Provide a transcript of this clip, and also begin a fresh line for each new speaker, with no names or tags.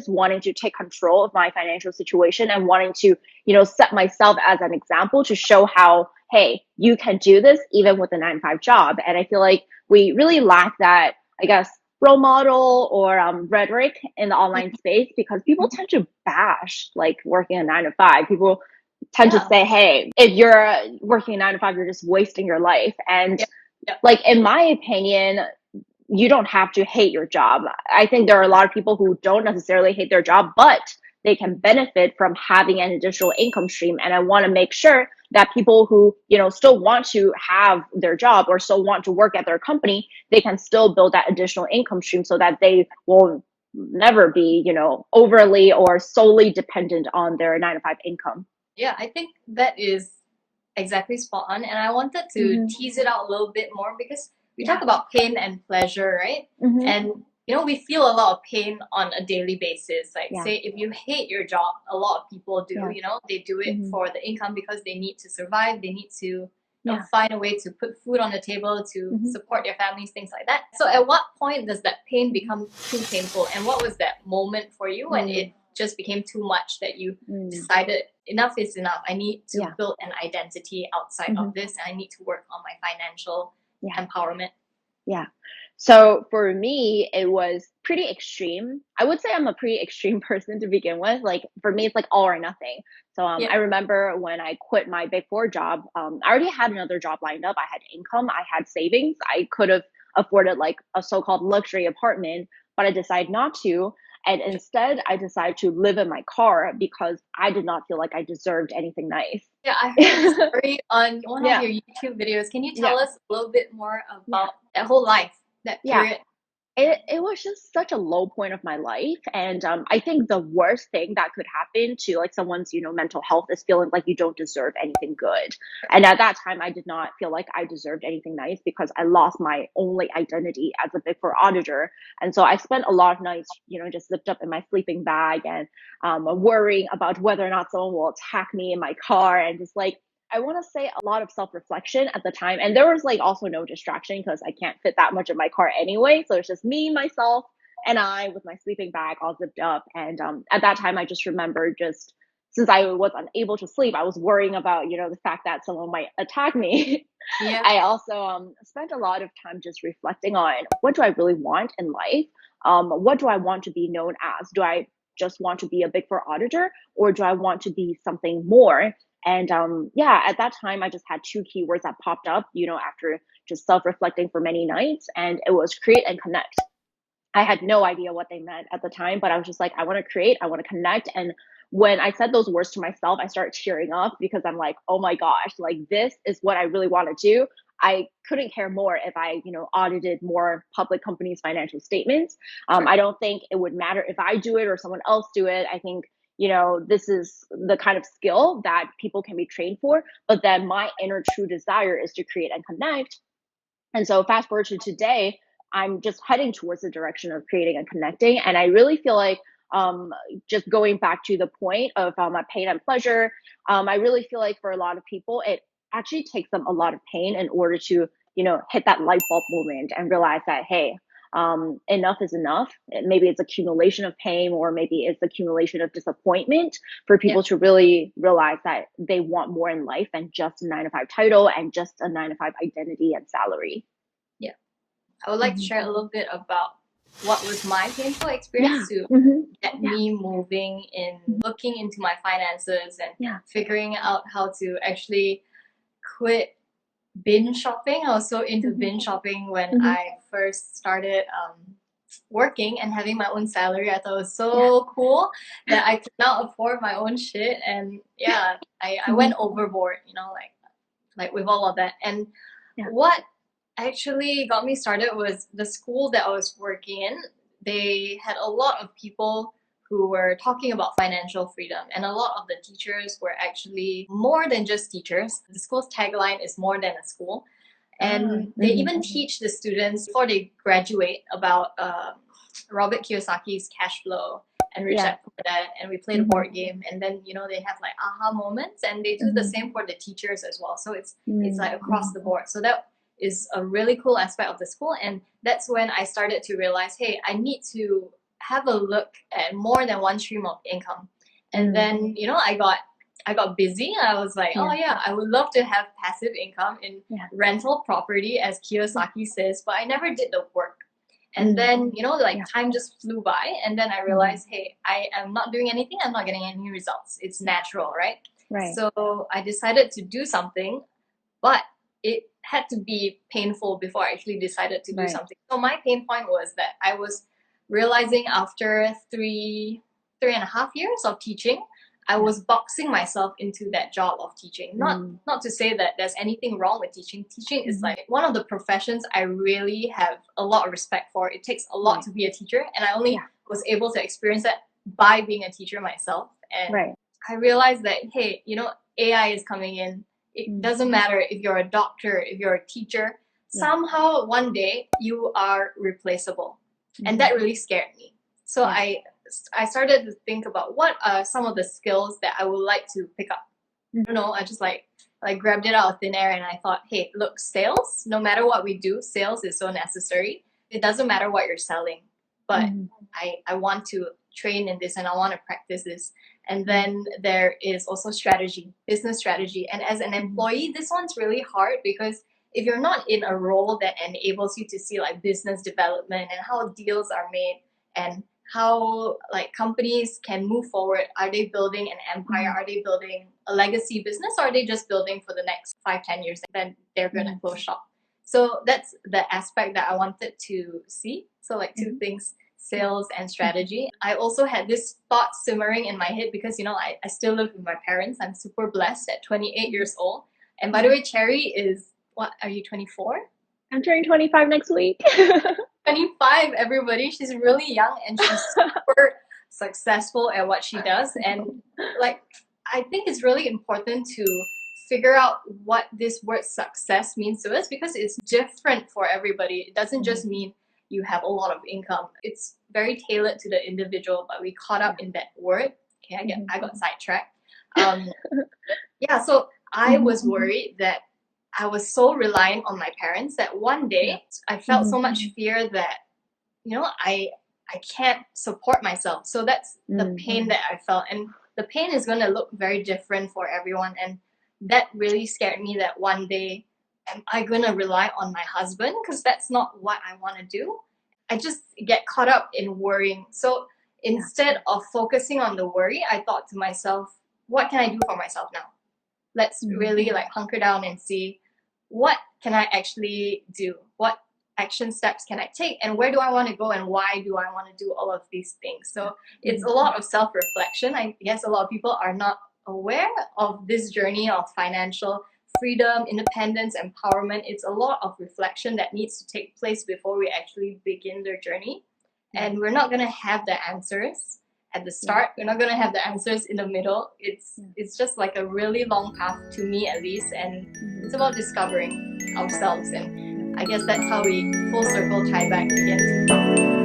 just wanting to take control of my financial situation and wanting to, set myself as an example to show how, hey, you can do this even with a 9 to 5 job. And I feel like we really lack that, I guess, role model or rhetoric in the online space because people tend to bash like working a 9 to 5. People tend to
Yeah.
say, hey, if you're working a 9 to 5, you're just wasting your life. And
Yeah. Yeah.
like, in my opinion, you don't have to hate your job. I think there are a lot of people who don't necessarily hate their job, but they can benefit from having an additional income stream. And I want to make sure that people who, still want to have their job or still want to work at their company, they can still build that additional income stream so that they will never be, overly or solely dependent on their 9 to 5 income.
Yeah, I think that is exactly spot on. And I wanted to
Mm-hmm.
tease it out a little bit more because we
Yeah.
talk about pain and pleasure, right?
Mm-hmm.
And we feel a lot of pain on a daily basis. Like,
Yeah.
say, if you hate your job, a lot of people do,
Yeah.
they do it
Mm-hmm.
for the income because they need to survive. They need to
Yeah.
find a way to put food on the table to
Mm-hmm.
support their families, things like that. So, at what point does that pain become too painful? And what was that moment for you when it just became too much that you decided enough is enough? I need to
Yeah.
build an identity outside of this, and I need to work on my financial empowerment.
Yeah. So for me, it was pretty extreme. I would say I'm a pretty extreme person to begin with. Like for me, it's like all or nothing. So
Yeah.
I remember when I quit my Big Four job, I already had another job lined up. I had income, I had savings. I could have afforded like a so-called luxury apartment, but I decided not to. And instead, I decided to live in my car because I did not feel like I deserved anything nice.
Yeah, I heard this story on one of
Yeah.
your YouTube videos. Can you
Yeah.
tell us a little bit more
Yeah.
about that whole life, that
Yeah.
period?
It was just such a low point of my life. And I think the worst thing that could happen to like someone's, mental health is feeling like you don't deserve anything good. And at that time, I did not feel like I deserved anything nice because I lost my only identity as a Big Four auditor. And so I spent a lot of nights, just zipped up in my sleeping bag and worrying about whether or not someone will attack me in my car and just like, I want to say a lot of self-reflection at the time. And there was like also no distraction because I can't fit that much in my car anyway. So it's just me, myself, and I with my sleeping bag all zipped up. And at that time, I just remember just since I was unable to sleep, I was worrying about, the fact that someone might attack me.
Yeah.
I also spent a lot of time just reflecting on what do I really want in life? What do I want to be known as? Do I just want to be a Big Four auditor or do I want to be something more? And at that time, I just had two keywords that popped up, after just self reflecting for many nights, and it was create and connect. I had no idea what they meant at the time, but I was just like, I want to create, I want to connect. And when I said those words to myself, I started tearing up because I'm like, oh my gosh, like this is what I really want to do. I couldn't care more if I, audited more public companies' financial statements.
Sure.
I don't think it would matter if I do it or someone else do it. I think, this is the kind of skill that people can be trained for. But then my inner true desire is to create and connect. And so fast forward to today, I'm just heading towards the direction of creating and connecting. And I really feel like just going back to the point of pain and pleasure, I really feel like for a lot of people, it actually takes them a lot of pain in order to, hit that light bulb moment and realize that, hey, enough is enough. Maybe it's accumulation of pain or maybe it's accumulation of disappointment for people to really realize that they want more in life than just a 9 to 5 title and just a 9 to 5 identity and salary.
Yeah. I would like to share a little bit about what was my painful experience to get me moving in looking into my finances and figuring out how to actually quit binge shopping. I was so into binge shopping when I first started working and having my own salary. I thought it was so cool that I could now afford my own shit. And I went overboard, like with all of that. And what actually got me started was the school that I was working in. They had a lot of people who were talking about financial freedom, and a lot of the teachers were actually more than just teachers. The school's tagline is more than a school. And they even teach the students before they graduate about Robert Kiyosaki's cash flow and Rich Dad Poor Dad, and we played a board game, and then they have like aha moments, and they do the same for the teachers as well. So it's like across the board. So that is a really cool aspect of the school, and that's when I started to realize, hey, I need to have a look at more than one stream of income. And then, you know, I got busy. I was like, oh yeah, I would love to have passive income in rental property, as Kiyosaki says, but I never did the work. And then, you know, like time just flew by, and then I realized, hey, I am not doing anything, I'm not getting any results. It's natural, right? So I decided to do something, but it had to be painful before I actually decided to do something. So my pain point was that I was realizing after 3.5 years of teaching, I was boxing myself into that job of teaching. Not to say that there's anything wrong with teaching. Teaching is like one of the professions I really have a lot of respect for. It takes a lot to be a teacher, and I only was able to experience that by being a teacher myself. And I realized that, hey, you know, AI is coming in. It doesn't matter if you're a doctor, if you're a teacher, somehow one day you are replaceable. And that really scared me. So I started to think about what are some of the skills that I would like to pick up. I don't know, I just like grabbed it out of thin air, and I thought, hey, look, sales, no matter what we do, sales is so necessary. It doesn't matter what you're selling, but I want to train in this and I want to practice this. And then there is also strategy, business strategy. And as an employee, this one's really hard, because if you're not in a role that enables you to see like business development and how deals are made and how like companies can move forward, are they building an empire? Are they building a legacy business? Or are they just building for the next 5-10 years and then they're going to close shop? So that's the aspect that I wanted to see. So like two things, sales and strategy. I also had this thought simmering in my head because, you know, I still live with my parents. I'm super blessed at 28 years old. And by the way, Cherry is, what, are you 24?
I'm turning 25 next week.
25, everybody. She's really young and she's super successful at what she does. And like, I think it's really important to figure out what this word success means to us, because it's different for everybody. It doesn't just mean you have a lot of income. It's very tailored to the individual, but we caught up in that word. Okay, I got sidetracked. So I was worried that I was so reliant on my parents that one day I felt so much fear that, you know, I can't support myself. So that's the pain that I felt. And the pain is going to look very different for everyone. And that really scared me, that one day, am I going to rely on my husband? Because that's not what I want to do. I just get caught up in worrying. So instead of focusing on the worry, I thought to myself, what can I do for myself now? Let's really like hunker down and see, what can I actually do? What action steps can I take? And where do I want to go? And why do I want to do all of these things? So it's a lot of self-reflection. I guess a lot of people are not aware of this journey of financial freedom, independence, empowerment. It's a lot of reflection that needs to take place before we actually begin their journey. And we're not going to have the answers at the start. We're not going to have the answers in the middle. It's just like a really long path, to me at least, and it's about discovering ourselves. And I guess that's how we full circle tie back again to